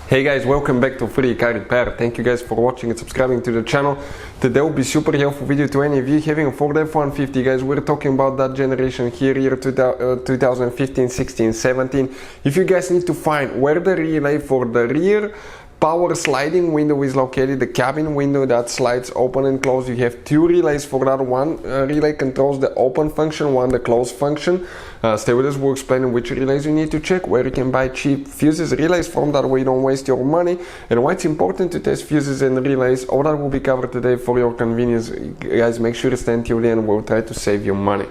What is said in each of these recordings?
Hey guys, welcome back to Free Car Repair. Thank you guys for watching and subscribing to the channel. Today will be super helpful video to any of you having a Ford F-150. Guys, we're talking about that generation here, year 2015, 16, 17. If you guys need to find where the relay for the rear power sliding window is located, the cabin window that slides open and close, you have two relays for that. One relay controls the open function, one the close function. Stay with us, we'll explain which relays you need to check, where you can buy cheap fuses, relays from, that way you don't waste your money, and why it's important to test fuses and relays. All that will be covered today for your convenience. Guys, make sure to stay until the end, we'll try to save you money.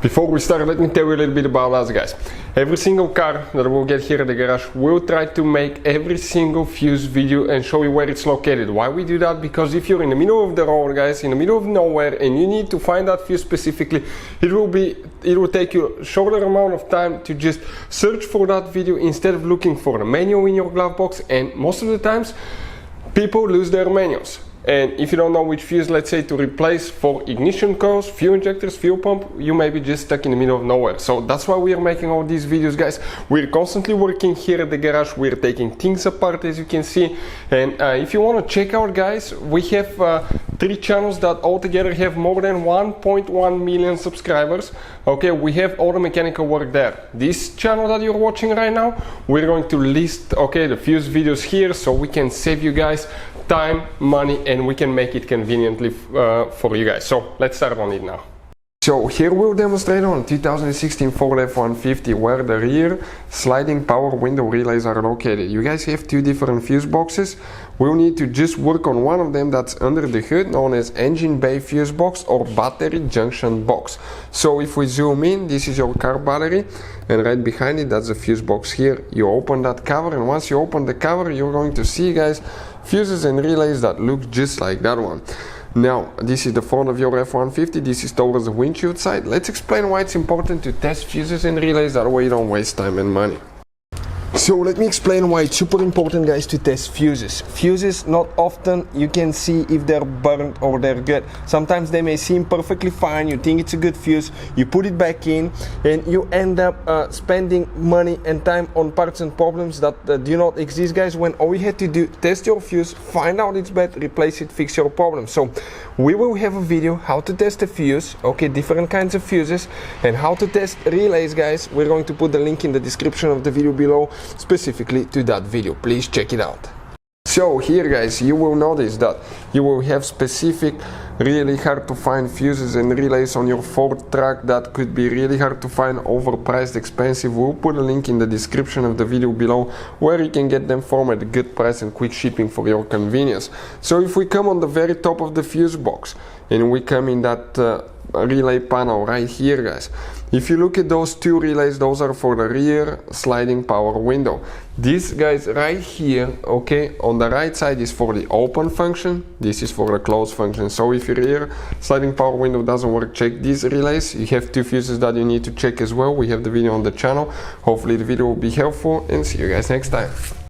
Before we start, let me tell you a little bit about us, guys. Every single car that we'll get here at the garage, we'll try to make every single fuse video and show you where it's located. Why we do that? Because if you're in the middle of the road, guys, in the middle of nowhere, and you need to find that fuse specifically, it will take you a shorter amount of time to just search for that video instead of looking for a manual in your glove box. And most of the times, people lose their manuals. And if you don't know which fuse, let's say, to replace for ignition coils, fuel injectors, fuel pump, you may be just stuck in the middle of nowhere. So that's why we are making all these videos, guys. We're constantly working here at the garage. We're taking things apart, as you can see. And if you want to check out, guys, we have 3 channels that altogether have more than 1.1 million subscribers. Okay, we have all the mechanical work there. This channel that you're watching right now, we're going to list, okay, the fuse videos here, so we can save you guys time, money, and we can make it conveniently for you guys. So let's start on it now. So here we'll demonstrate on 2016 Ford F-150 where the rear sliding power window relays are located. You guys have 2 different fuse boxes. We'll need to just work on one of them that's under the hood, known as engine bay fuse box or battery junction box. So if we zoom in, this is your car battery, and right behind it, that's the fuse box here. You open that cover, and once you open the cover, you're going to see, guys, fuses and relays that look just like that one. Now, this is the front of your F-150, this is towards the windshield side. Let's explain why it's important to test fuses and relays, that way you don't waste time and money. So let me explain why it's super important, guys, to test fuses. Fuses, not often you can see if they're burnt or they're good. Sometimes they may seem perfectly fine, you think it's a good fuse, you put it back in, and you end up spending money and time on parts and problems that do not exist, guys, when all you had to do, test your fuse, find out it's bad, replace it, fix your problem. So we will have a video how to test a fuse, okay, different kinds of fuses, and how to test relays, guys. We're going to put the link in the description of the video below, specifically to that video. Please check it out. So here, guys, you will notice that you will have specific really hard to find fuses and relays on your Ford truck that could be really hard to find, overpriced, expensive. We'll put a link in the description of the video below where you can get them from at a good price and quick shipping for your convenience. So if we come on the very top of the fuse box and we come in that relay panel right here, guys, if you look at those 2 relays, those are for the rear sliding power window. These guys right here, okay, on the right side is for the open function, this is for the close function. So if your rear sliding power window doesn't work, check these relays. You have 2 fuses that you need to check as well. We have the video on the channel. Hopefully the video will be helpful, and see you guys next time.